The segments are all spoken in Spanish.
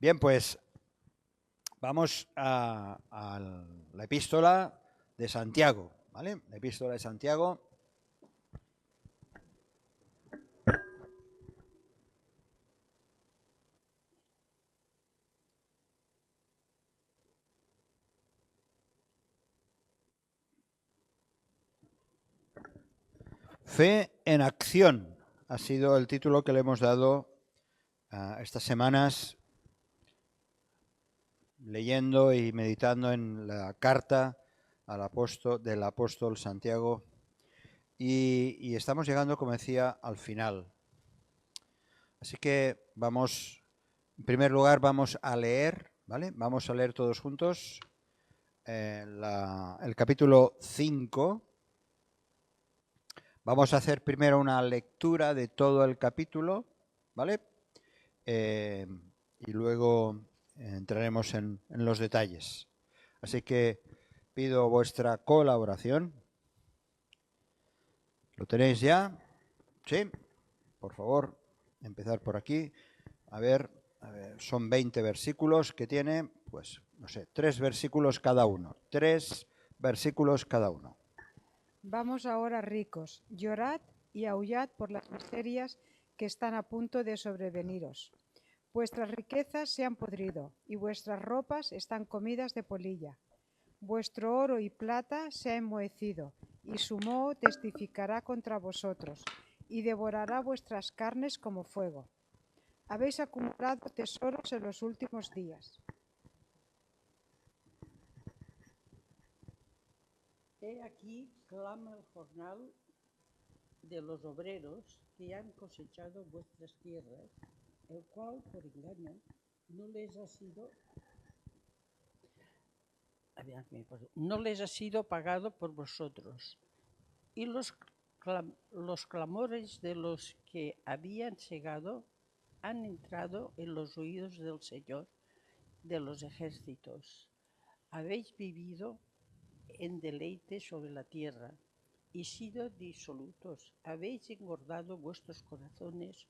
Bien, pues vamos a la epístola de Santiago, ¿vale? La epístola de Santiago. Fe en acción ha sido el título que le hemos dado estas semanas, leyendo y meditando en la carta del apóstol Santiago, y estamos llegando, como decía, al final. Así que vamos, en primer lugar, vamos a leer, ¿vale? Vamos a leer todos juntos el capítulo 5. Vamos a hacer primero una lectura de todo el capítulo, ¿vale? Y luego entraremos en los detalles. Así que pido vuestra colaboración. ¿Lo tenéis ya? Sí. Por favor, empezar por aquí. A ver, son 20 versículos que tiene, pues, no sé, 3 versículos cada uno. 3 versículos cada uno. Vamos ahora, ricos, llorad y aullad por las miserias que están a punto de sobreveniros. Vuestras riquezas se han podrido y vuestras ropas están comidas de polilla. Vuestro oro y plata se ha enmohecido y su moho testificará contra vosotros y devorará vuestras carnes como fuego. Habéis acumulado tesoros en los últimos días. He aquí clama el jornal de los obreros que han cosechado vuestras tierras, el cual por engaño no les ha sido pagado por vosotros, y los clamores de los que habían cegado han entrado en los oídos del Señor de los ejércitos. Habéis vivido en deleite sobre la tierra y sido disolutos. Habéis engordado vuestros corazones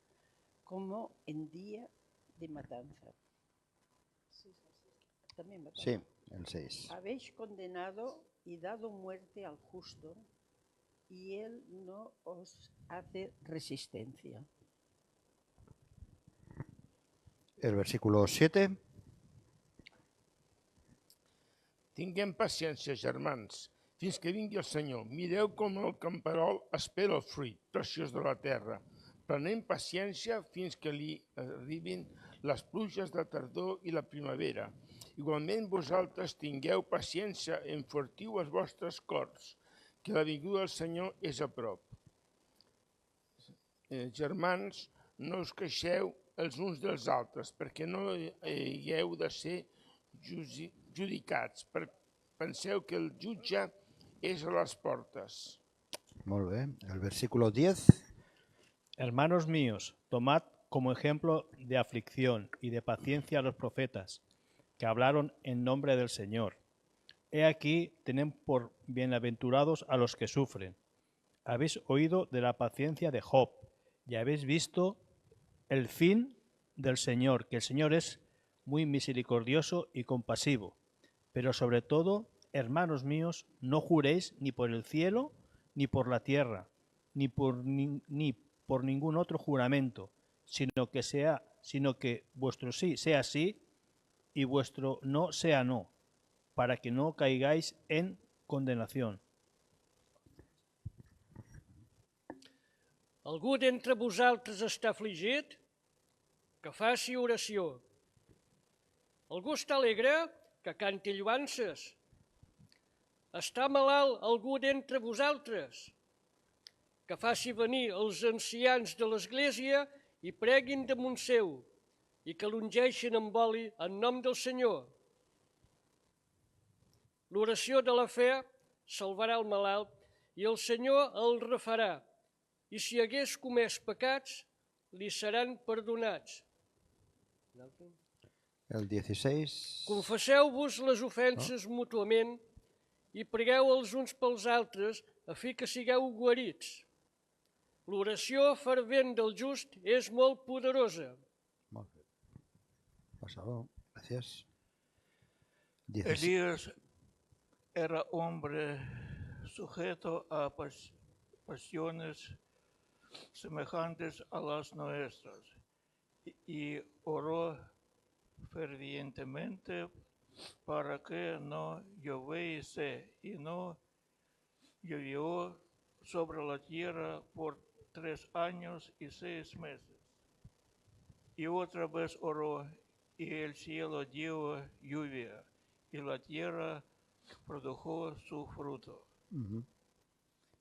como en día de matanza. Sí, el 6. Habéis condenado y dado muerte al justo, y él no os hace resistencia. El versículo 7. Tinguem paciència, germans, fins que vingui el Senyor. Mireu com el camperol espera el fruit preciós de la terra. Prenem paciència fins que li arribin les pluges de tardor i la primavera. Igualment vosaltres tingueu paciència, enfortiu els vostres cors, que la vinguda del Senyor és a prop. Germans, no us queixeu els uns dels altres, perquè no hagueu de ser judicats. Penseu que el jutge és a les portes. Molt bé. El versículo 10. Hermanos míos, tomad como ejemplo de aflicción y de paciencia a los profetas que hablaron en nombre del Señor. He aquí, tened por bienaventurados a los que sufren. Habéis oído de la paciencia de Job y habéis visto el fin del Señor, que el Señor es muy misericordioso y compasivo. Pero sobre todo, hermanos míos, no juréis ni por el cielo, ni por la tierra, ni por ningún otro juramento, sino que vuestro sí sea sí y vuestro no sea no, para que no caigáis en condenación. Algú d'entre vosaltres està afligit? Que faci oració. Algú està alegre? Que canti lloances. Està malalt algú d'entre vosaltres? Que faci venir els ancians de l'Església i preguin damunt seu i que l'ungeixin amb oli en nom del Senyor. L'oració de la fe salvarà el malalt i el Senyor el refarà, i si hagués comès pecats, li seran perdonats. El 16. Confesseu-vos les ofenses mútuament i pregueu els uns pels altres a fi que sigueu guarits. L'oració fervent del just és molt poderosa. Molt bé. pasado. Gracias. 17. Elías era hombre sujeto a pasiones semejantes a las nuestras y oró fervientemente para que no lloviese, y no llovió sobre la tierra por 3 años y 6 meses. Y otra vez oró, y el cielo dio lluvia, y la tierra produjo su fruto. Ujú.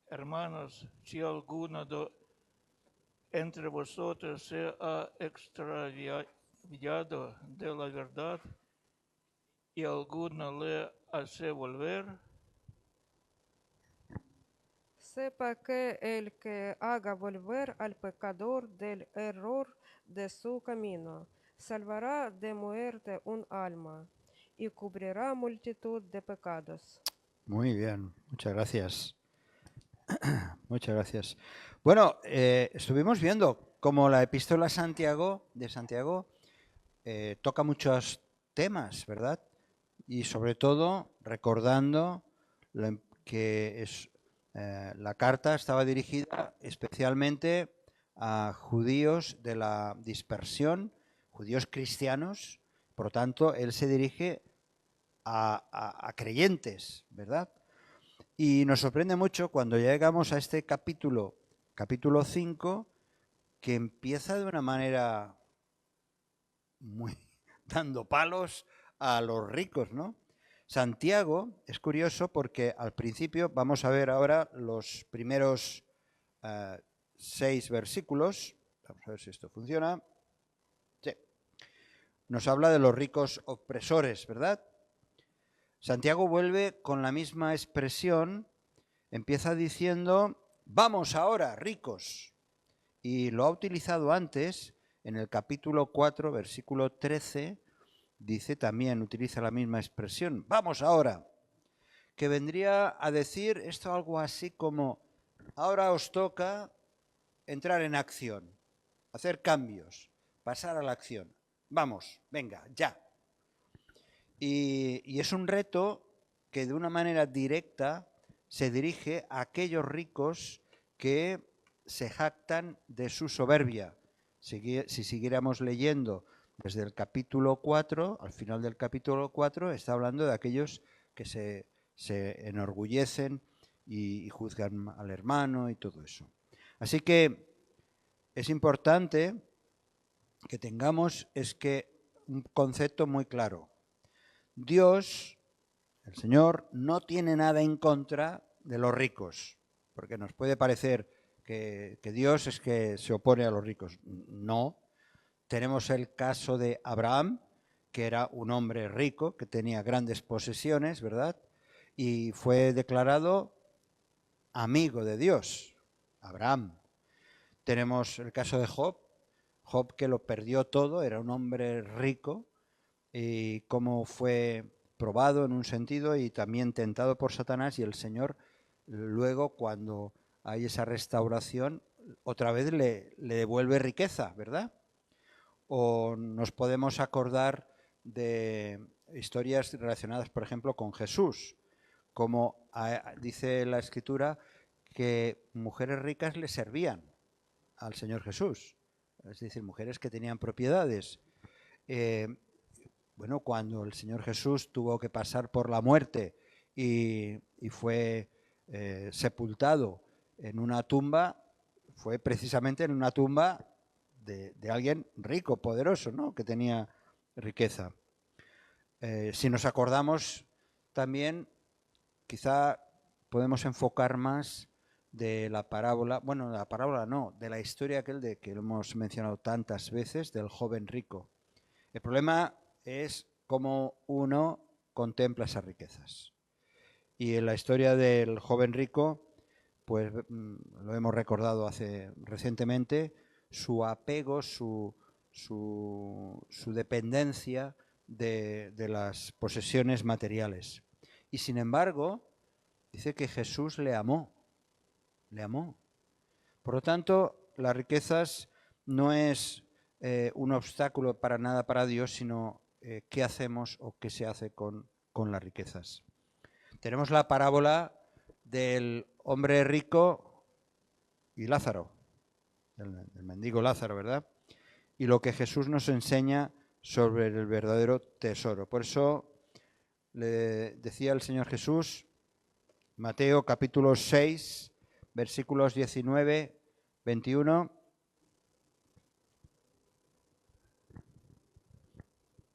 Hermanos, si alguno entre vosotros se ha extraviado de la verdad y alguno le hace volver, sepa que el que haga volver al pecador del error de su camino, salvará de muerte un alma y cubrirá multitud de pecados. Muy bien, muchas gracias. Muchas gracias. Bueno, estuvimos viendo cómo la epístola de Santiago toca muchos temas, ¿verdad? Y sobre todo recordando que la carta estaba dirigida especialmente a judíos de la dispersión, judíos cristianos, por lo tanto, él se dirige a creyentes, ¿verdad? Y nos sorprende mucho cuando llegamos a este capítulo 5, que empieza de una manera muy dando palos a los ricos, ¿no? Santiago es curioso porque al principio, vamos a ver ahora los primeros 6 versículos, vamos a ver si esto funciona. Sí. Nos habla de los ricos opresores, ¿verdad? Santiago vuelve con la misma expresión, empieza diciendo, vamos ahora, ricos. Y lo ha utilizado antes, en el capítulo 4, versículo 13, dice también, utiliza la misma expresión, vamos ahora, que vendría a decir esto algo así como, ahora os toca entrar en acción, hacer cambios, pasar a la acción. Vamos, venga, ya. Y es un reto que de una manera directa se dirige a aquellos ricos que se jactan de su soberbia. Si siguiéramos leyendo desde el capítulo 4, al final del capítulo 4, está hablando de aquellos que se enorgullecen y juzgan al hermano y todo eso. Así que es importante que tengamos un concepto muy claro. Dios, el Señor, no tiene nada en contra de los ricos, porque nos puede parecer que Dios es que se opone a los ricos. No. Tenemos el caso de Abraham, que era un hombre rico, que tenía grandes posesiones, ¿verdad? Y fue declarado amigo de Dios, Abraham. Tenemos el caso de Job, que lo perdió todo, era un hombre rico, y cómo fue probado en un sentido y también tentado por Satanás, y el Señor luego, cuando hay esa restauración, otra vez le devuelve riqueza, ¿verdad? O nos podemos acordar de historias relacionadas, por ejemplo, con Jesús, como dice la Escritura que mujeres ricas le servían al Señor Jesús, es decir, mujeres que tenían propiedades. Bueno, cuando el Señor Jesús tuvo que pasar por la muerte y fue sepultado en una tumba, fue precisamente en una tumba de alguien rico, poderoso, ¿no? Que tenía riqueza. Si nos acordamos también, quizá podemos enfocar más de la parábola, bueno, la parábola no, de la historia aquel que lo hemos mencionado tantas veces, del joven rico. El problema es cómo uno contempla esas riquezas. Y en la historia del joven rico, pues lo hemos recordado recientemente, su apego, su dependencia de las posesiones materiales. Y sin embargo, dice que Jesús le amó. Por lo tanto, las riquezas no es un obstáculo para nada para Dios, sino qué hacemos o qué se hace con las riquezas. Tenemos la parábola del hombre rico y Lázaro, el mendigo Lázaro, ¿verdad? Y lo que Jesús nos enseña sobre el verdadero tesoro. Por eso le decía el Señor Jesús, Mateo capítulo 6, versículos 19, 21.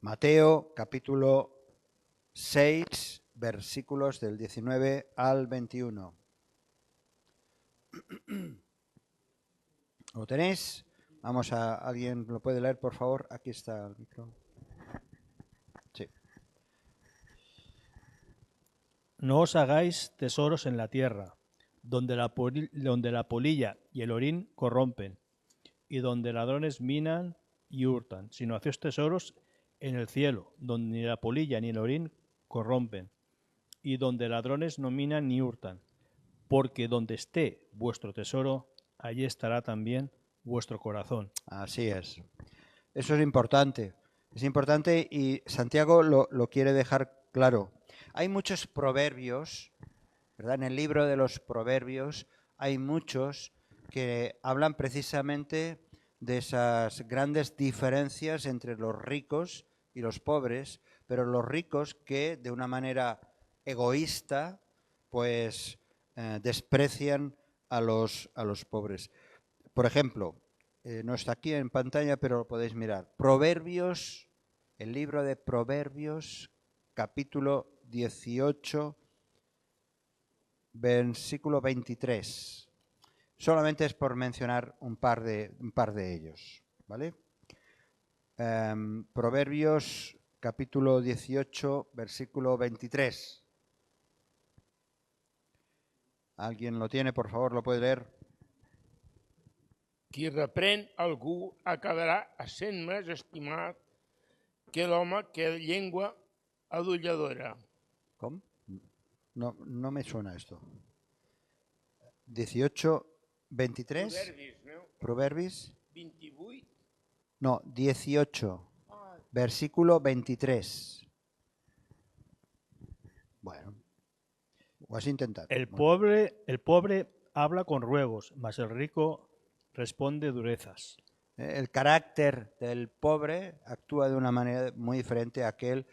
Mateo capítulo 6, versículos del 19 al 21. ¿Lo tenéis? Vamos a... ¿Alguien lo puede leer, por favor? Aquí está el micro. Sí. No os hagáis tesoros en la tierra, donde la polilla y el orín corrompen, y donde ladrones minan y hurtan, sino hacéis tesoros en el cielo, donde ni la polilla ni el orín corrompen, y donde ladrones no minan ni hurtan, porque donde esté vuestro tesoro, allí estará también vuestro corazón. Así es. Eso es importante. Es importante y Santiago lo quiere dejar claro. Hay muchos proverbios, ¿verdad? En el libro de los proverbios hay muchos que hablan precisamente de esas grandes diferencias entre los ricos y los pobres, pero los ricos que de una manera egoísta pues desprecian a los pobres. Por ejemplo, no está aquí en pantalla, pero lo podéis mirar. Proverbios, el libro de Proverbios, capítulo 18, versículo 23. Solamente es por mencionar un par de ellos, ¿vale? Proverbios, capítulo 18, versículo 23. ¿Alguien lo tiene? Por favor, lo puede leer. Qui reprèn algú acabarà essent més estimat que l'home que llengua adulladora. ¿Cómo? No me suena esto. 18, 23. Proverbis, no? Proverbios. 28. No, 18, versículo 23. Bueno, lo has intentado. El pobre habla con ruegos, mas el rico responde durezas. El carácter del pobre actúa de una manera muy diferente a aquel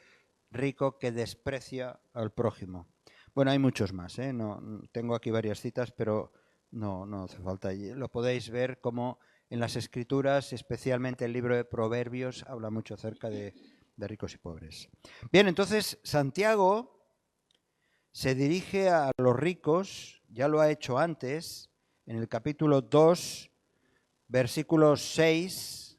rico que desprecia al prójimo. Bueno, hay muchos más, ¿eh? No, tengo aquí varias citas, pero no hace falta. Lo podéis ver como en las Escrituras, especialmente el libro de Proverbios, habla mucho acerca de ricos y pobres. Bien, entonces Santiago se dirige a los ricos, ya lo ha hecho antes, en el capítulo 2, versículo 6,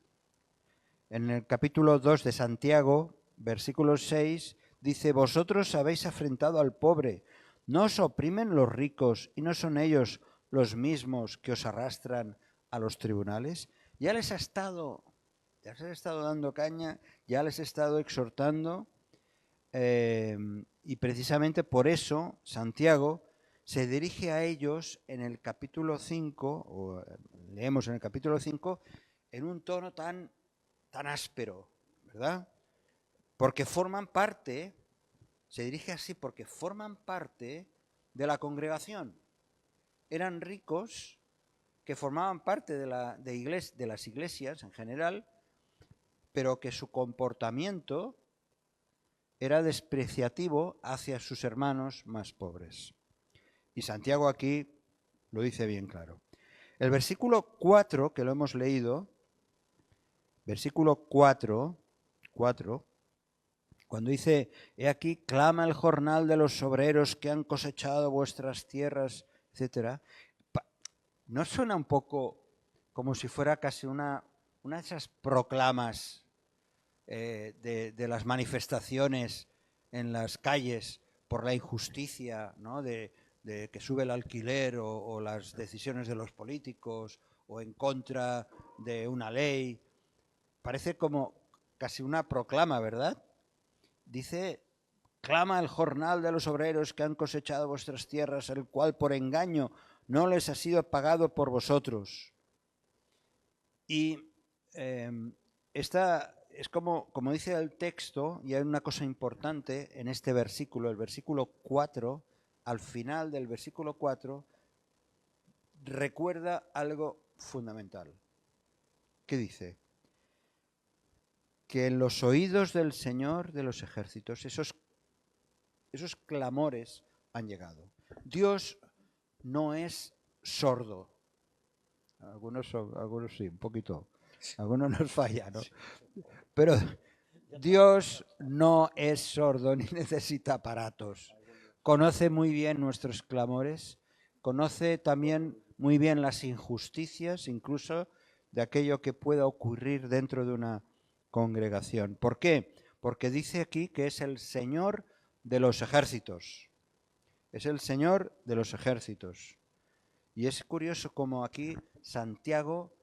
en el capítulo 2 de Santiago, versículo 6, dice, vosotros habéis afrentado al pobre, ¿no os oprimen los ricos y no son ellos los mismos que os arrastran a los tribunales? Ya les ha estado dando caña, ya les he estado exhortando y precisamente por eso Santiago se dirige a ellos en el capítulo 5, o leemos en el capítulo 5, en un tono tan áspero, ¿verdad? Porque forman parte, se dirige así porque forman parte de la congregación. Eran ricos que formaban parte de las iglesias en general, pero que su comportamiento era despreciativo hacia sus hermanos más pobres. Y Santiago aquí lo dice bien claro. El versículo 4, que lo hemos leído, versículo 4, cuando dice, he aquí, clama el jornal de los obreros que han cosechado vuestras tierras, etc. ¿No suena un poco como si fuera casi una de esas proclamas de las manifestaciones en las calles por la injusticia, ¿no? de que sube el alquiler o las decisiones de los políticos o en contra de una ley? Parece como casi una proclama, ¿verdad? Dice, clama el jornal de los obreros que han cosechado vuestras tierras, el cual por engaño no les ha sido pagado por vosotros. Y esta es como dice el texto, y hay una cosa importante en este versículo, el versículo 4, al final del versículo 4, recuerda algo fundamental. ¿Qué dice? Que en los oídos del Señor de los ejércitos esos clamores han llegado. Dios no es sordo. Algunos sí, un poquito. Algunos nos falla, ¿no? Pero Dios no es sordo ni necesita aparatos. Conoce muy bien nuestros clamores, conoce también muy bien las injusticias, incluso de aquello que pueda ocurrir dentro de una congregación. ¿Por qué? Porque dice aquí que es el Señor de los ejércitos. Es el Señor de los ejércitos. Y es curioso cómo aquí Santiago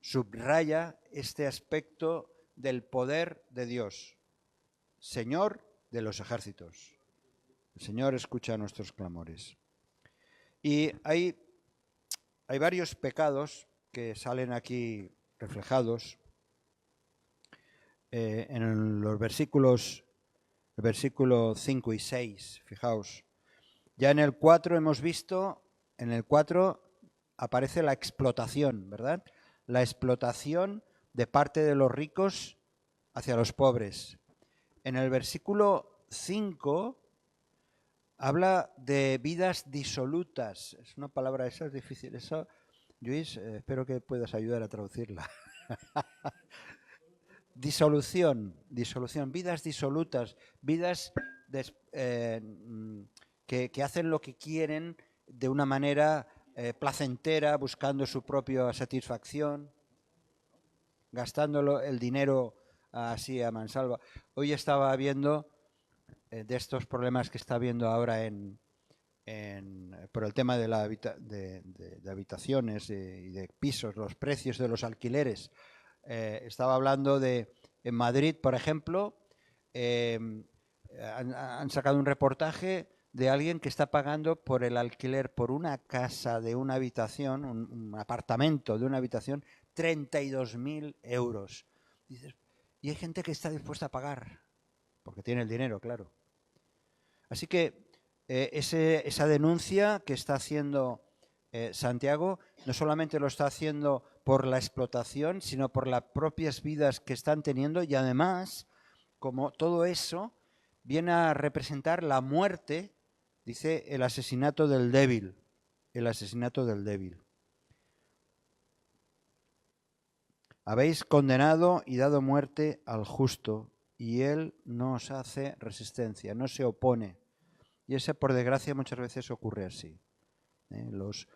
subraya este aspecto del poder de Dios. Señor de los ejércitos. El Señor escucha nuestros clamores. Y hay varios pecados que salen aquí reflejados en los versículos 5 y 6, fijaos. Ya en el 4 hemos visto, en el 4 aparece la explotación, ¿verdad? La explotación de parte de los ricos hacia los pobres. En el versículo 5 habla de vidas disolutas. Es una palabra, esa es difícil. Eso, Luis, espero que puedas ayudar a traducirla. Disolución, vidas disolutas, vidas que hacen lo que quieren de una manera placentera, buscando su propia satisfacción, gastándolo el dinero así a mansalva. Hoy estaba viendo de estos problemas que está habiendo ahora por el tema de habitaciones y de pisos, los precios de los alquileres. Estaba hablando en Madrid, por ejemplo, han sacado un reportaje de alguien que está pagando por el alquiler por una casa de una habitación, un apartamento de una habitación, 32.000 euros. Y hay gente que está dispuesta a pagar, porque tiene el dinero, claro. Así que esa denuncia que está haciendo Santiago no solamente lo está haciendo por la explotación, sino por las propias vidas que están teniendo, y además, como todo eso viene a representar la muerte, dice, el asesinato del débil, Habéis condenado y dado muerte al justo, y él no os hace resistencia, no se opone. Y eso, por desgracia, muchas veces ocurre así. Los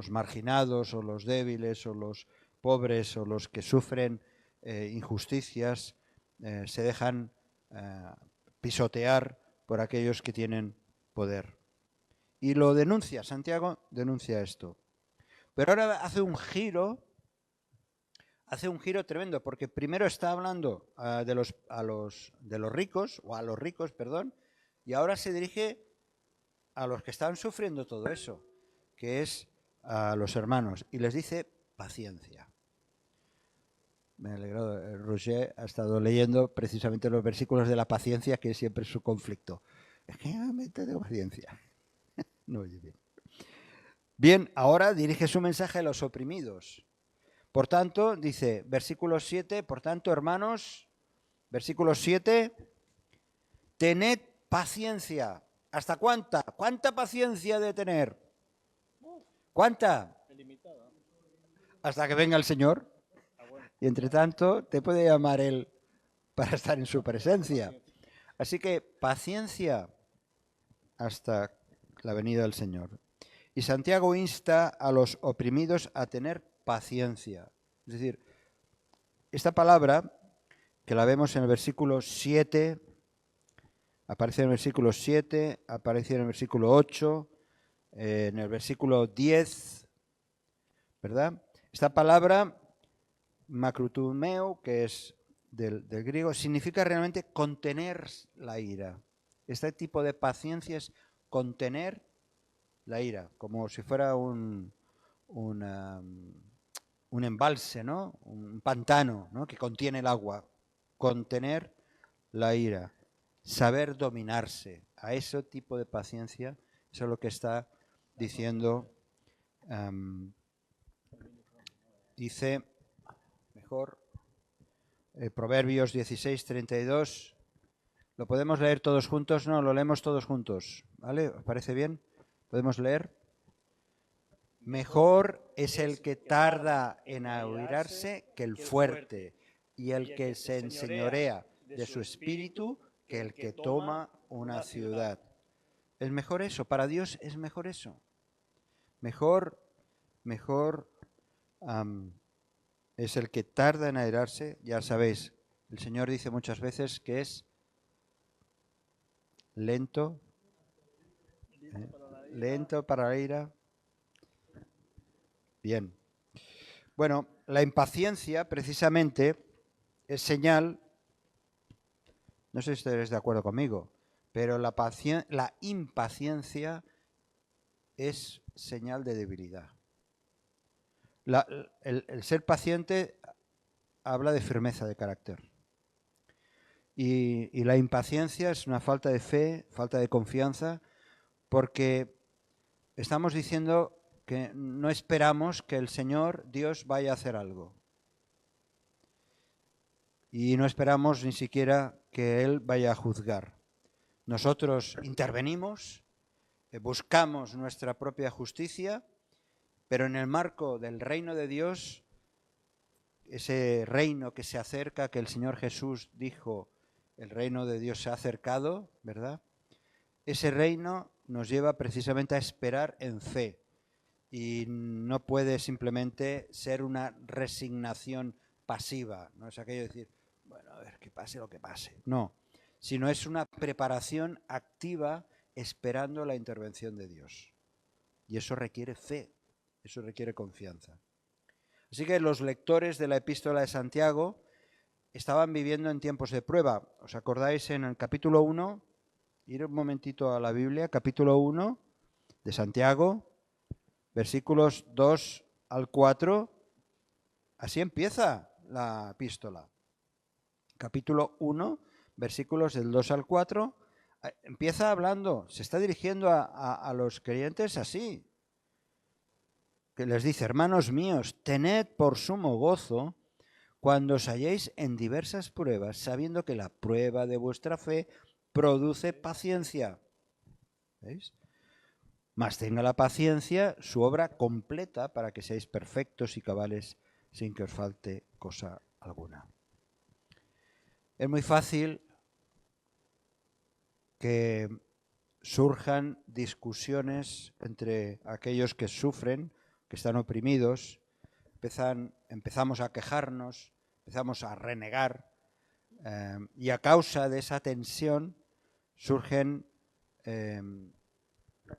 marginados o los débiles o los pobres o los que sufren injusticias se dejan pisotear por aquellos que tienen poder. Y lo denuncia, Santiago denuncia esto. Pero ahora hace un giro tremendo, porque primero está hablando de los ricos, y ahora se dirige a los que están sufriendo todo eso, que es a los hermanos, y les dice paciencia. Me ha alegrado, Roger ha estado leyendo precisamente los versículos de la paciencia, que siempre es su conflicto. Es que me tengo paciencia. No oye bien. Bien, ahora dirige su mensaje a los oprimidos. Por tanto, dice, versículo 7, por tanto, hermanos, versículo 7, tened paciencia. ¿Hasta cuánta? ¿Cuánta paciencia de tener? ¿Cuánta? Hasta que venga el Señor. Y entre tanto, te puede llamar Él para estar en su presencia. Así que paciencia hasta la venida del Señor. Y Santiago insta a los oprimidos a tener paciencia. Es decir, esta palabra, que la vemos en el versículo 7, aparece en el versículo 7, aparece en el versículo 8, en el versículo 10, ¿verdad? Esta palabra, makrotumeo, que es del griego, significa realmente contener la ira. Este tipo de paciencia es contener la ira, como si fuera un embalse, ¿no? Un pantano, ¿no? Que contiene el agua. Contener la ira. Saber dominarse. A ese tipo de paciencia, eso es lo que está diciendo. Dice, mejor, Proverbios 16:32. ¿Lo podemos leer todos juntos? No, lo leemos todos juntos. ¿Vale? ¿Os parece bien? ¿Podemos leer? Mejor es el que tarda en airarse que el fuerte, y el que se enseñorea de su espíritu que el que toma una ciudad. Es mejor eso, para Dios es mejor eso. Mejor es el que tarda en airarse, ya sabéis, el Señor dice muchas veces que es lento para la ira. Bien. Bueno, la impaciencia precisamente es señal, no sé si estaréis de acuerdo conmigo, pero la impaciencia es señal de debilidad. El ser paciente habla de firmeza de carácter. Y la impaciencia es una falta de fe, falta de confianza, porque estamos diciendo que no esperamos que el Señor, Dios, vaya a hacer algo. Y no esperamos ni siquiera que Él vaya a juzgar. Nosotros intervenimos, buscamos nuestra propia justicia, pero en el marco del reino de Dios, ese reino que se acerca, que el Señor Jesús dijo, el reino de Dios se ha acercado, ¿verdad? Ese reino nos lleva precisamente a esperar en fe. Y no puede simplemente ser una resignación pasiva. No es aquello de decir, bueno, a ver, que pase lo que pase. No, sino es una preparación activa esperando la intervención de Dios. Y eso requiere fe, eso requiere confianza. Así que los lectores de la epístola de Santiago estaban viviendo en tiempos de prueba. ¿Os acordáis en el capítulo 1? Ir un momentito a la Biblia, capítulo 1 de Santiago, versículos 2 al 4. Así empieza la epístola. Capítulo 1, versículos del 2 al 4. Empieza hablando, se está dirigiendo a los creyentes así. Que les dice, hermanos míos, tened por sumo gozo cuando os halléis en diversas pruebas, sabiendo que la prueba de vuestra fe produce paciencia. ¿Veis? Mas tenga la paciencia su obra completa para que seáis perfectos y cabales sin que os falte cosa alguna. Es muy fácil que surjan discusiones entre aquellos que sufren, que están oprimidos, empezamos a quejarnos, empezamos a renegar, y a causa de esa tensión surgen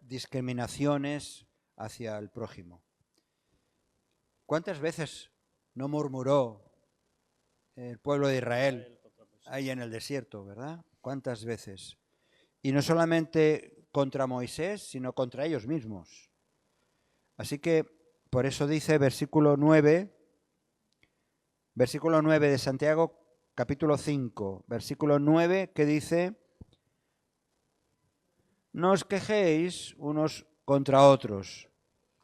discriminaciones hacia el prójimo. ¿Cuántas veces no murmuró el pueblo de Israel ahí en el desierto, verdad? ¿Cuántas veces? Y no solamente contra Moisés, sino contra ellos mismos. Así que por eso dice versículo 9 de Santiago, capítulo 5, versículo 9, que dice: no os quejéis unos contra otros,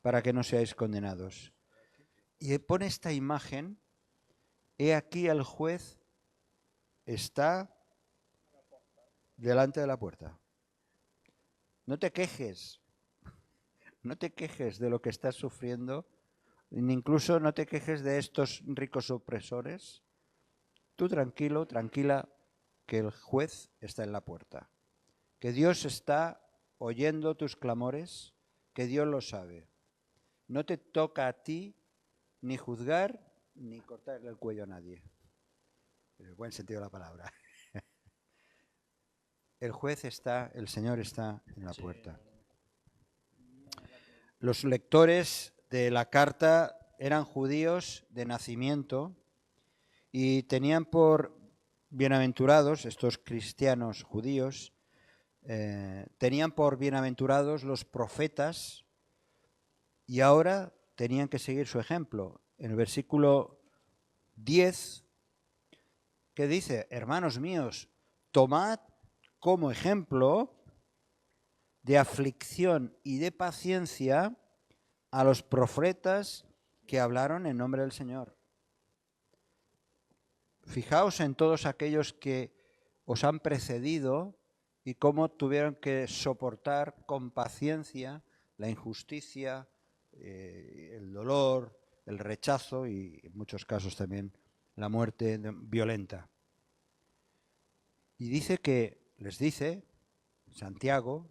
para que no seáis condenados. Y pone esta imagen, he aquí el juez está delante de la puerta. No te quejes de lo que estás sufriendo, ni incluso no te quejes de estos ricos opresores. Tú tranquilo, tranquila, que el juez está en la puerta. Que Dios está oyendo tus clamores, que Dios lo sabe. No te toca a ti ni juzgar ni cortarle el cuello a nadie. En el buen sentido de la palabra. El juez está, el Señor está en la puerta. Los lectores de la carta eran judíos de nacimiento y tenían por bienaventurados, estos cristianos judíos, tenían por bienaventurados los profetas y ahora tenían que seguir su ejemplo. en el versículo 10, que dice, hermanos míos, tomad como ejemplo de aflicción y de paciencia a los profetas que hablaron en nombre del Señor. Fijaos en todos aquellos que os han precedido y cómo tuvieron que soportar con paciencia la injusticia, el dolor, el rechazo y en muchos casos también la muerte violenta. Y dice que, les dice Santiago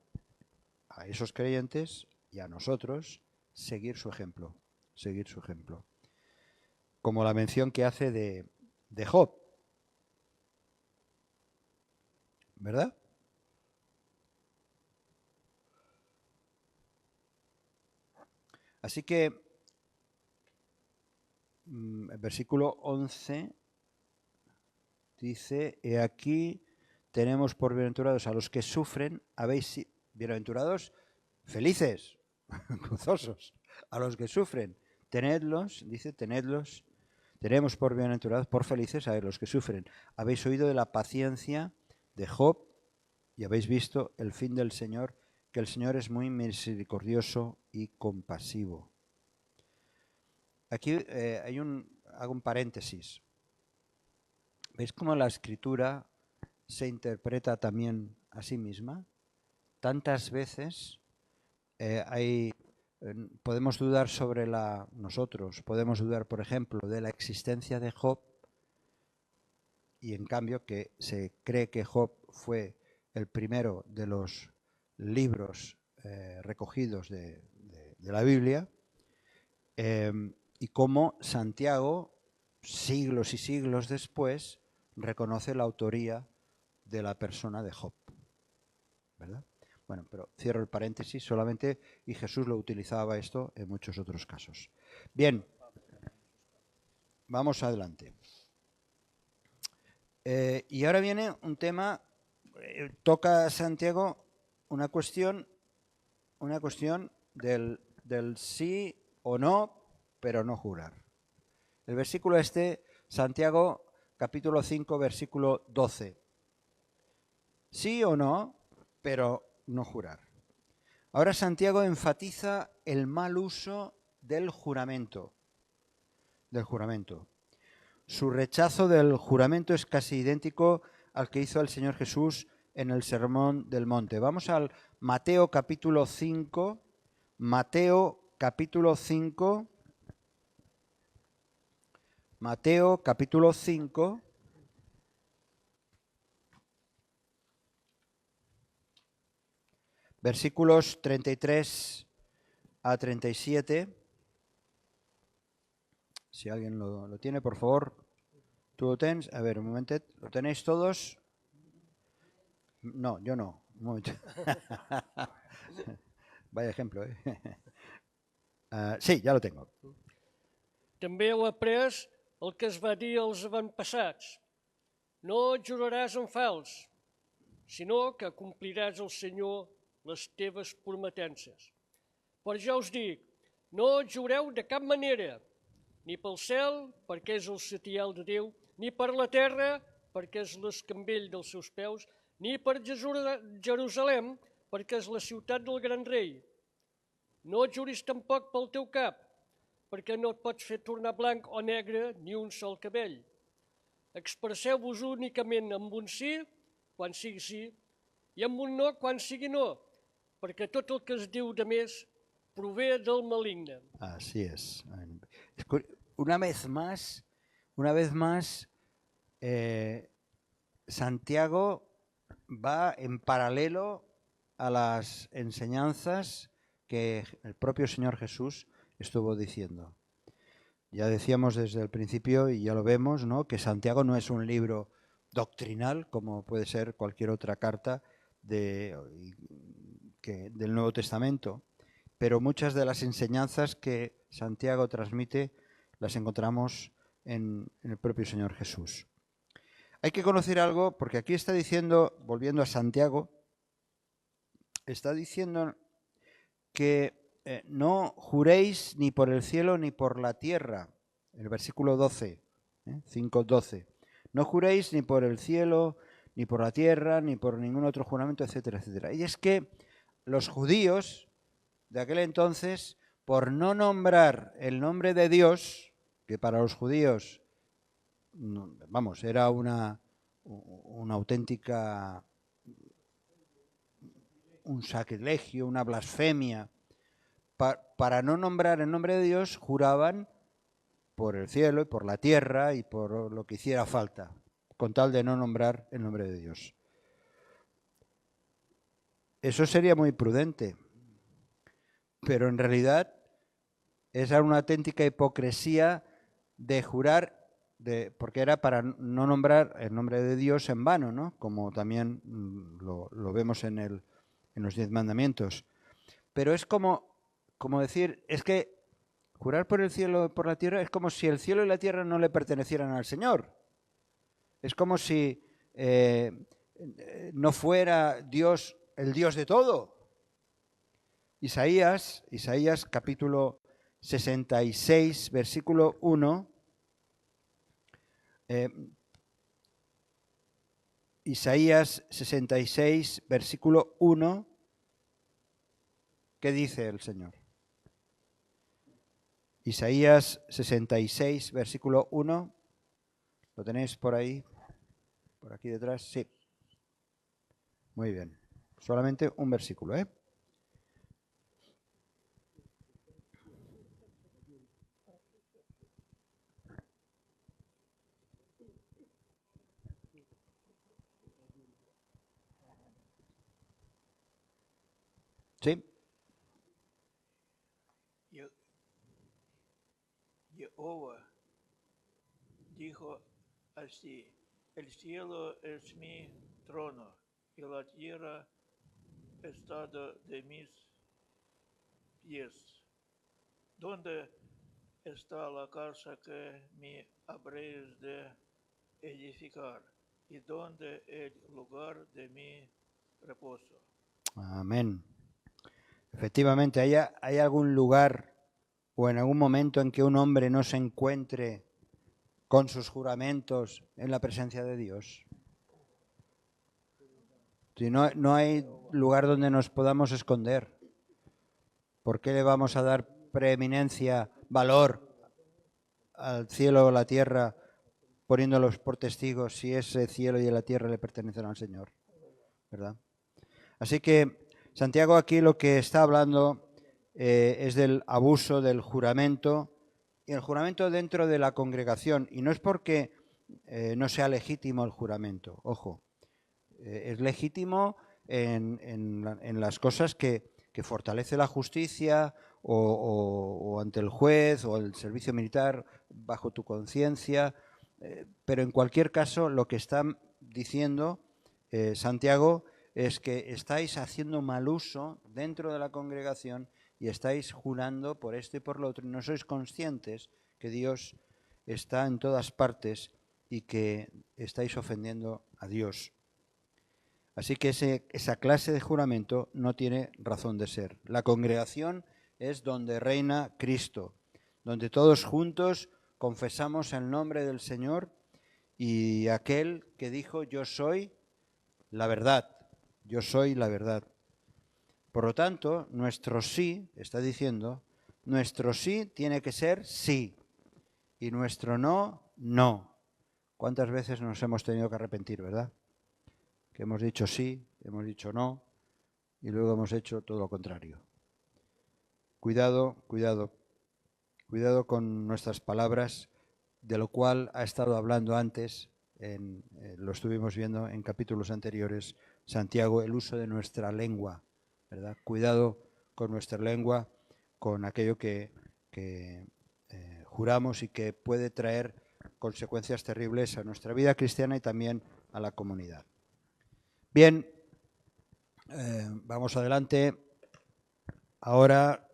a esos creyentes y a nosotros, seguir su ejemplo, seguir su ejemplo. Como la mención que hace de Job, ¿verdad? Así que el versículo 11 dice, he aquí tenemos por bienaventurados a los que sufren, habéis bienaventurados, felices, gozosos, a los que sufren, tenedlos, dice, tenedlos, tenemos por bienaventurados, por felices a los que sufren. Habéis oído de la paciencia de Job y habéis visto el fin del Señor, que el Señor es muy misericordioso y compasivo. Aquí hago un paréntesis. ¿Veis cómo la Escritura se interpreta también a sí misma? Tantas veces podemos dudar sobre nosotros, podemos dudar, por ejemplo, de la existencia de Job, y en cambio que se cree que Job fue el primero de los libros recogidos de la Biblia, y cómo Santiago, siglos y siglos después, reconoce la autoría de la persona de Job, ¿verdad? Bueno, pero cierro el paréntesis solamente, y Jesús lo utilizaba esto en muchos otros casos. Bien, vamos adelante. Y ahora viene un tema, toca Santiago una cuestión del sí o no, pero no jurar. El versículo Santiago capítulo 5, versículo 12. Sí o no, pero no jurar. Ahora Santiago enfatiza el mal uso del juramento. Su rechazo del juramento es casi idéntico al que hizo el Señor Jesús en el Sermón del Monte. Vamos al Mateo capítulo 5. Mateo capítulo 5. Mateo capítulo 5. Versículos 33 a 37. Si alguien lo tiene, por favor. ¿Tú lo tienes? A ver, un momento. ¿Lo tenéis todos? No, yo no. Un momento. Vaya ejemplo, ¿eh? Sí, ja lo tengo. També heu après el que es va dir als avantpassats. No juraràs en fals, sinó que compliràs al Senyor les teves prometences. Per jo us dic, no jureu de cap manera, ni pel cel, perquè és el setial de Déu, ni per la terra, perquè és l'escambell dels seus peus, ni per Jerusalem, perquè és la ciutat del gran rei. No juris tampoc pel teu cap, perquè no et pots fer tornar blanc o negre ni un sol cabell. Expresseu-vos únicament amb un sí, quan sigui sí, i amb un no, quan sigui no, perquè tot el que es diu de més prové del maligne. Así es. Una vez más, Santiago va en paralelo a las enseñanzas que el propio Señor Jesús estuvo diciendo. Ya decíamos desde el principio, y ya lo vemos, ¿no?, que Santiago no es un libro doctrinal, como puede ser cualquier otra carta del Nuevo Testamento, pero muchas de las enseñanzas que Santiago transmite las encontramos en el propio Señor Jesús. Hay que conocer algo, porque aquí está diciendo, volviendo a Santiago, está diciendo que no juréis ni por el cielo ni por la tierra. el versículo 12, 5:12. No juréis ni por el cielo, ni por la tierra, ni por ningún otro juramento, etcétera, etcétera. Y es que los judíos de aquel entonces, por no nombrar el nombre de Dios, que para los judíos, vamos, era una auténtica, un sacrilegio, una blasfemia, para no nombrar el nombre de Dios, juraban por el cielo y por la tierra y por lo que hiciera falta, con tal de no nombrar el nombre de Dios. Eso sería muy prudente, pero en realidad esa era una auténtica hipocresía de jurar, porque era para no nombrar el nombre de Dios en vano, ¿no? Como también lo vemos en los 10 mandamientos. Pero es como decir, es que jurar por el cielo y por la tierra es como si el cielo y la tierra no le pertenecieran al Señor. Es como si no fuera Dios el Dios de todo. Isaías capítulo 66, versículo 1. Isaías 66, versículo 1. ¿Qué dice el Señor? Isaías 66, versículo 1. ¿Lo tenéis por ahí? ¿Por aquí detrás? Sí. Muy bien. Solamente un versículo, ¿eh? Sí. Jehová dijo así: el cielo es mi trono y la tierra estrado de mis pies. ¿Dónde está la casa que me habréis de edificar? ¿Y dónde el lugar de mi reposo? Amén. Efectivamente, ¿hay algún lugar o en algún momento en que un hombre no se encuentre con sus juramentos en la presencia de Dios? Si no hay lugar donde nos podamos esconder, ¿por qué le vamos a dar preeminencia, valor al cielo o la tierra, poniéndolos por testigos si ese cielo y la tierra le pertenecen al Señor? ¿Verdad? Así que Santiago aquí lo que está hablando es del abuso del juramento, y el juramento dentro de la congregación. Y no es porque no sea legítimo el juramento, ojo. Es legítimo en las cosas que fortalece la justicia o ante el juez o el servicio militar bajo tu conciencia. Pero en cualquier caso, lo que está diciendo Santiago es que estáis haciendo mal uso dentro de la congregación y estáis jurando por esto y por lo otro, y no sois conscientes que Dios está en todas partes y que estáis ofendiendo a Dios. Así que esa clase de juramento no tiene razón de ser. La congregación es donde reina Cristo, donde todos juntos confesamos el nombre del Señor y aquel que dijo: yo soy la verdad, yo soy la verdad. Por lo tanto, nuestro sí, está diciendo, nuestro sí tiene que ser sí y nuestro no, no. ¿Cuántas veces nos hemos tenido que arrepentir, verdad? Que hemos dicho sí, hemos dicho no y luego hemos hecho todo lo contrario. Cuidado, cuidado, cuidado con nuestras palabras, de lo cual ha estado hablando antes, lo estuvimos viendo en capítulos anteriores, Santiago, el uso de nuestra lengua, ¿verdad? Cuidado con nuestra lengua, con aquello que juramos y que puede traer consecuencias terribles a nuestra vida cristiana y también a la comunidad. Bien, vamos adelante. Ahora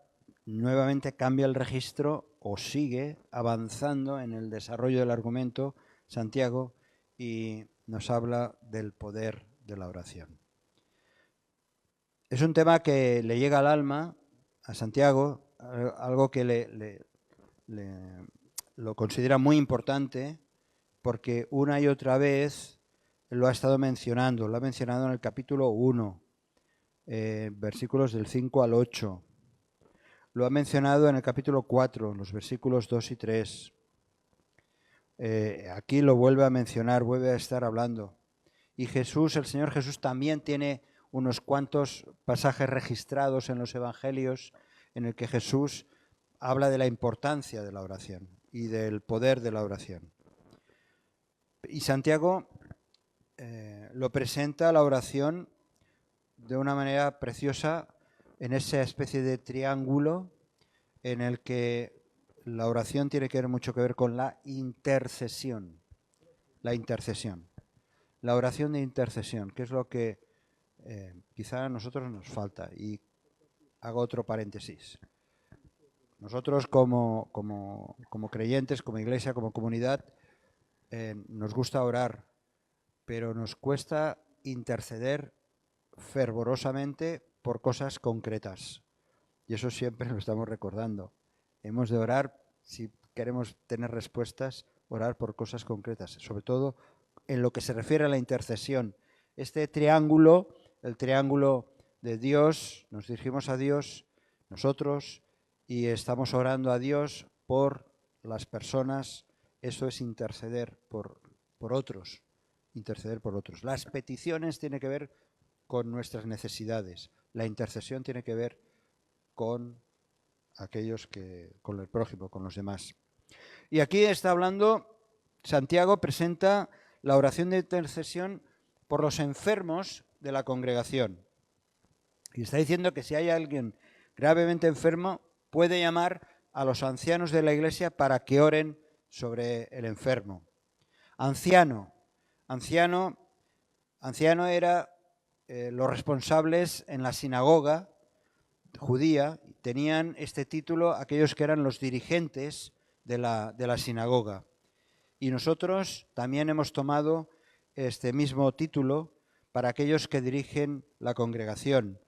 nuevamente cambia el registro o sigue avanzando en el desarrollo del argumento Santiago y nos habla del poder de la oración. Es un tema que le llega al alma a Santiago, algo que lo considera muy importante porque una y otra vez lo ha estado mencionando. Lo ha mencionado en el capítulo 1, versículos del 5 al 8. Lo ha mencionado en el capítulo 4, en los versículos 2 y 3. Aquí lo vuelve a mencionar, vuelve a estar hablando. Y Jesús, el Señor Jesús, también tiene unos cuantos pasajes registrados en los evangelios en el que Jesús habla de la importancia de la oración y del poder de la oración. Y Santiago lo presenta la oración de una manera preciosa en esa especie de triángulo en el que la oración tiene que ver mucho que ver con la intercesión. La intercesión. La oración de intercesión, que es lo que quizá a nosotros nos falta. Y hago otro paréntesis. Nosotros como creyentes, como iglesia, como comunidad, nos gusta orar, pero nos cuesta interceder fervorosamente por cosas concretas. Y eso siempre lo estamos recordando. Hemos de orar, si queremos tener respuestas, orar por cosas concretas, sobre todo en lo que se refiere a la intercesión. Este triángulo, el triángulo de Dios, nos dirigimos a Dios, nosotros, y estamos orando a Dios por las personas. Eso es interceder por otros, interceder por otros. Las peticiones tienen que ver con nuestras necesidades. La intercesión tiene que ver con aquellos con el prójimo, con los demás. Y aquí está hablando, Santiago presenta la oración de intercesión por los enfermos de la congregación. Y está diciendo que si hay alguien gravemente enfermo, puede llamar a los ancianos de la iglesia para que oren sobre el enfermo. Anciano era los responsables en la sinagoga judía, tenían este título aquellos que eran los dirigentes de la sinagoga. Y nosotros también hemos tomado este mismo título para aquellos que dirigen la congregación.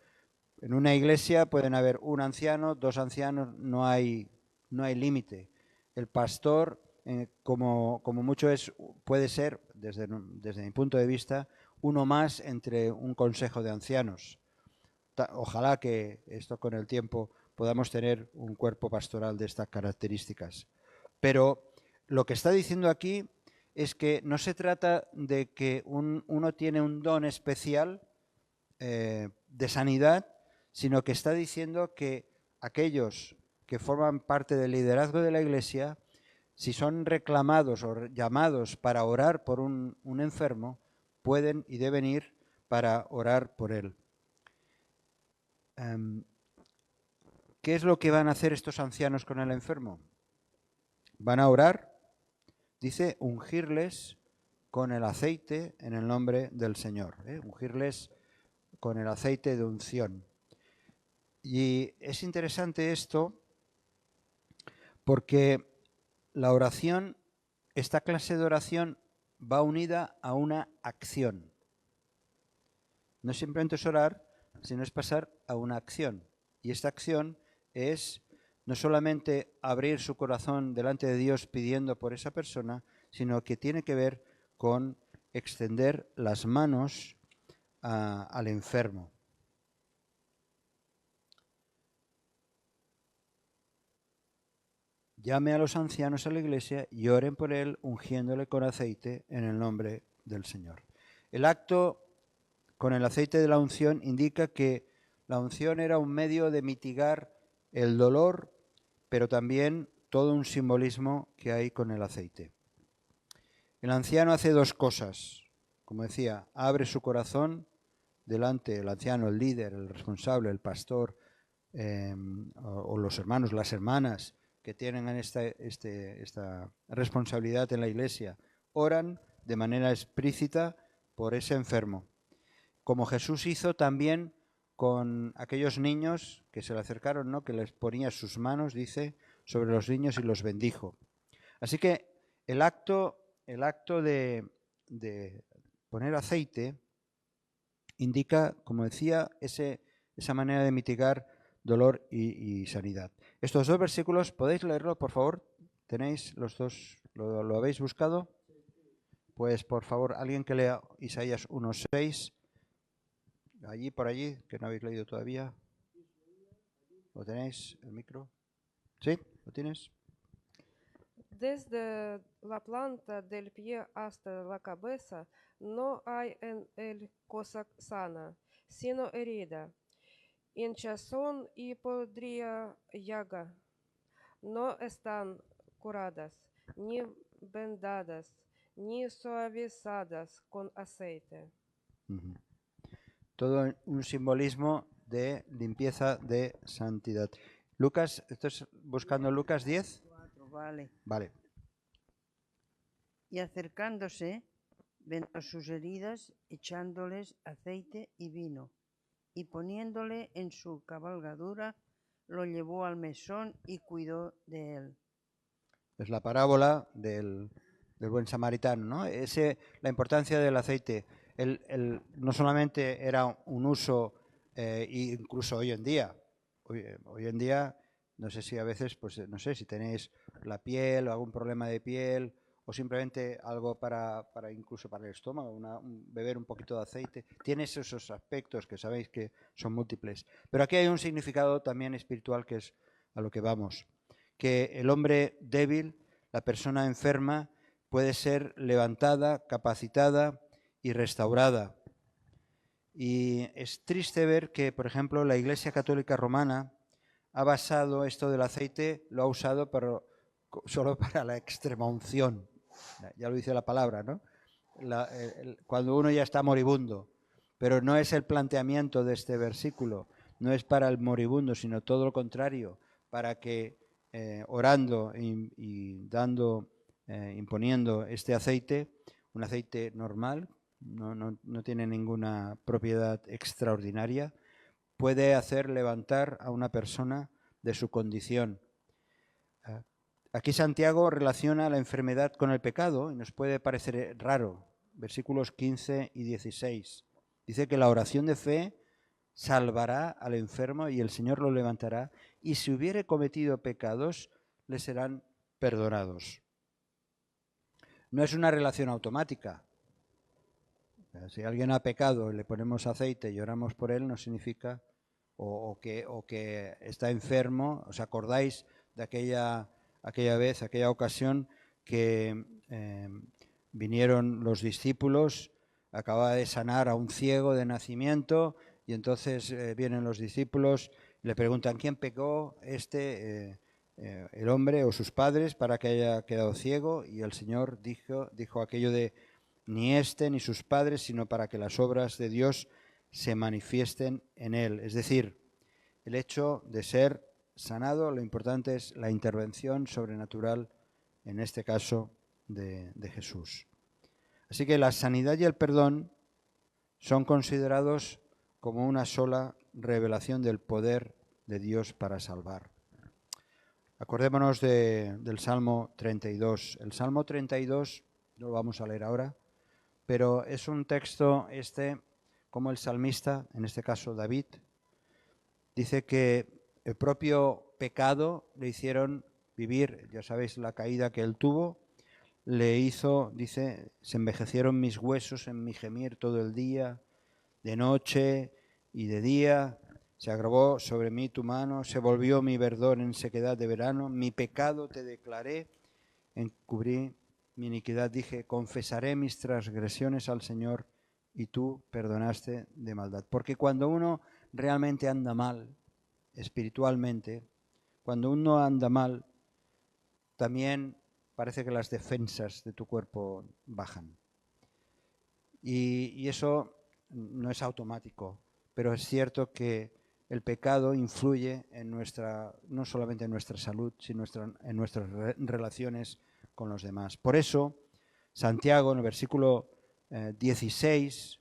En una iglesia pueden haber un anciano, 2 ancianos, no hay límite. El pastor, como mucho puede ser, desde mi punto de vista, uno más entre un consejo de ancianos. Ojalá que esto con el tiempo podamos tener un cuerpo pastoral de estas características. Pero lo que está diciendo aquí es que no se trata de que uno tiene un don especial de sanidad, sino que está diciendo que aquellos que forman parte del liderazgo de la Iglesia, si son reclamados o llamados para orar por un enfermo, pueden y deben ir para orar por él. ¿Qué es lo que van a hacer estos ancianos con el enfermo? Van a orar, dice, ungirles con el aceite en el nombre del Señor. Ungirles con el aceite de unción. Y es interesante esto porque la oración, esta clase de oración, va unida a una acción. No simplemente es orar, sino es pasar a una acción. Y esta acción es no solamente abrir su corazón delante de Dios pidiendo por esa persona, sino que tiene que ver con extender las manos al enfermo. Llame a los ancianos a la iglesia y oren por él, ungiéndole con aceite en el nombre del Señor. El acto con el aceite de la unción indica que la unción era un medio de mitigar el dolor, pero también todo un simbolismo que hay con el aceite. El anciano hace 2 cosas. Como decía, abre su corazón delante del anciano, el líder, el responsable, el pastor, o los hermanos, las hermanas que tienen esta responsabilidad en la iglesia. Oran de manera explícita por ese enfermo. Como Jesús hizo también con aquellos niños que se le acercaron, ¿no? Que les ponía sus manos, dice, sobre los niños y los bendijo. Así que el acto de poner aceite indica, como decía, esa manera de mitigar dolor y sanidad. Estos 2 versículos, ¿podéis leerlo, por favor? ¿Tenéis los dos? ¿Lo habéis buscado? Pues por favor, alguien que lea Isaías 1:6. Allí, por allí, que no habéis leído todavía. ¿Lo tenéis? ¿El micro? ¿Sí? ¿Lo tienes? Desde la planta del pie hasta la cabeza no hay en él cosa sana, sino herida, hinchazón y podrida llaga. No están curadas, ni vendadas, ni suavizadas con aceite. Uh-huh. Todo un simbolismo de limpieza, de santidad. Lucas, ¿estás buscando Lucas 10? 4, vale. Vale. Y acercándose, vendó sus heridas, echándoles aceite y vino, y poniéndole en su cabalgadura, lo llevó al mesón y cuidó de él. Es la parábola del buen samaritano, ¿no? La importancia del aceite. No solamente era un uso, incluso hoy en día. Hoy en día, no sé si a veces, pues no sé, si tenéis la piel o algún problema de piel o simplemente algo incluso para el estómago, beber un poquito de aceite. Tiene esos aspectos que sabéis que son múltiples. Pero aquí hay un significado también espiritual que es a lo que vamos. Que el hombre débil, la persona enferma, puede ser levantada, capacitada y restaurada. Y es triste ver que, por ejemplo, la Iglesia Católica Romana ha basado esto del aceite, lo ha usado solo para la extremaunción. Ya lo dice la palabra, ¿no? Cuando uno ya está moribundo. Pero no es el planteamiento de este versículo, no es para el moribundo, sino todo lo contrario, para que orando y dando, imponiendo este aceite, un aceite normal, no tiene ninguna propiedad extraordinaria, puede hacer levantar a una persona de su condición. Aquí Santiago relaciona la enfermedad con el pecado y nos puede parecer raro. Versículos 15 y 16. Dice que la oración de fe salvará al enfermo y el Señor lo levantará, y si hubiere cometido pecados, le serán perdonados. No es una relación automática. Si alguien ha pecado y le ponemos aceite y oramos por él, no significa o que está enfermo. ¿Os acordáis de aquella ocasión que vinieron los discípulos, acababa de sanar a un ciego de nacimiento, y entonces vienen los discípulos y le preguntan: ¿quién pecó, el hombre o sus padres, para que haya quedado ciego? Y el Señor dijo aquello de: ni ni sus padres, sino para que las obras de Dios se manifiesten en él. Es decir, el hecho de ser sanado, lo importante es la intervención sobrenatural, en este caso de Jesús. Así que la sanidad y el perdón son considerados como una sola revelación del poder de Dios para salvar. Acordémonos del Salmo 32. El Salmo 32 no lo vamos a leer ahora, pero es un texto como el salmista, en este caso David, dice que el propio pecado le hicieron vivir, ya sabéis la caída que él tuvo, le hizo, dice, se envejecieron mis huesos en mi gemir todo el día, de noche y de día, se agravó sobre mí tu mano, se volvió mi verdor en sequedad de verano, mi pecado te declaré, encubrí mi iniquidad, dije, confesaré mis transgresiones al Señor, y tú perdonaste de maldad. Porque cuando uno realmente anda mal, espiritualmente, cuando uno anda mal, también parece que las defensas de tu cuerpo bajan. Y eso no es automático, pero es cierto que el pecado influye no solamente en nuestra salud, sino en nuestras relaciones con los demás. Por eso, Santiago, en el versículo 16,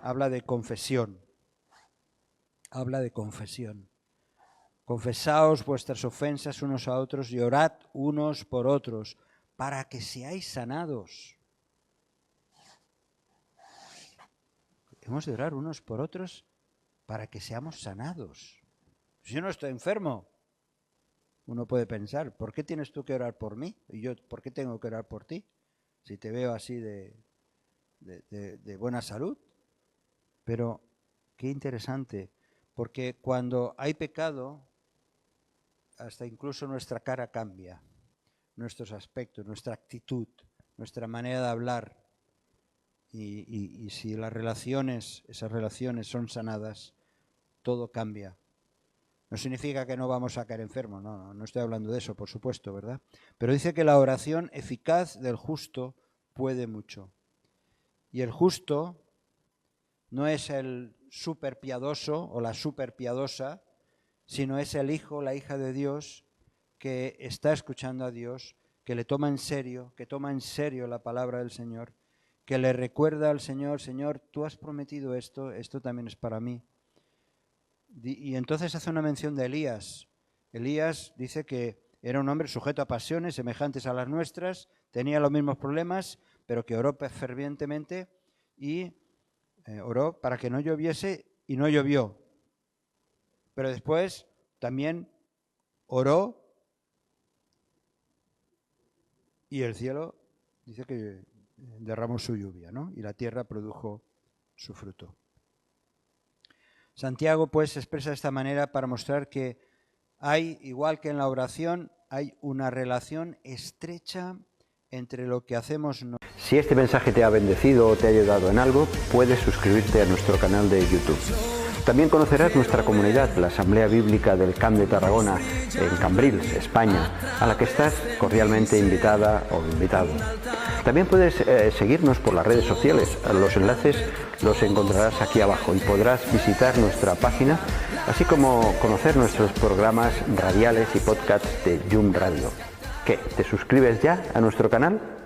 habla de confesión. Habla de confesión. Confesaos vuestras ofensas unos a otros y orad unos por otros, para que seáis sanados. Hemos de orar unos por otros para que seamos sanados. Si yo no estoy enfermo, Uno puede pensar, ¿por qué tienes tú que orar por mí? Y yo, ¿por qué tengo que orar por ti? Si te veo así de buena salud. Pero qué interesante, porque cuando hay pecado, hasta incluso nuestra cara cambia, nuestros aspectos, nuestra actitud, nuestra manera de hablar. Y si esas relaciones son sanadas, todo cambia. No significa que no vamos a caer enfermos, no estoy hablando de eso, por supuesto, ¿verdad? Pero dice que la oración eficaz del justo puede mucho. Y el justo no es el súper piadoso o la súper piadosa, sino es el hijo, la hija de Dios que está escuchando a Dios, que le toma en serio, que toma en serio la palabra del Señor, que le recuerda al Señor, Señor, tú has prometido esto, esto también es para mí. Y entonces hace una mención de Elías. Elías dice que era un hombre sujeto a pasiones semejantes a las nuestras, tenía los mismos problemas, pero que oró fervientemente y oró para que no lloviese y no llovió. Pero después también oró y el cielo dice que derramó su lluvia, ¿no? Y la tierra produjo su fruto. Santiago pues se expresa de esta manera para mostrar que hay, igual que en la oración, hay una relación estrecha entre lo que hacemos. Si este mensaje te ha bendecido o te ha ayudado en algo, puedes suscribirte a nuestro canal de YouTube. También conocerás nuestra comunidad, la Asamblea Bíblica del Camp de Tarragona, en Cambrils, España, a la que estás cordialmente invitada o invitado. También puedes seguirnos por las redes sociales. Los enlaces los encontrarás aquí abajo y podrás visitar nuestra página, así como conocer nuestros programas radiales y podcasts de Yum Radio. ¿Qué? ¿Te suscribes ya a nuestro canal?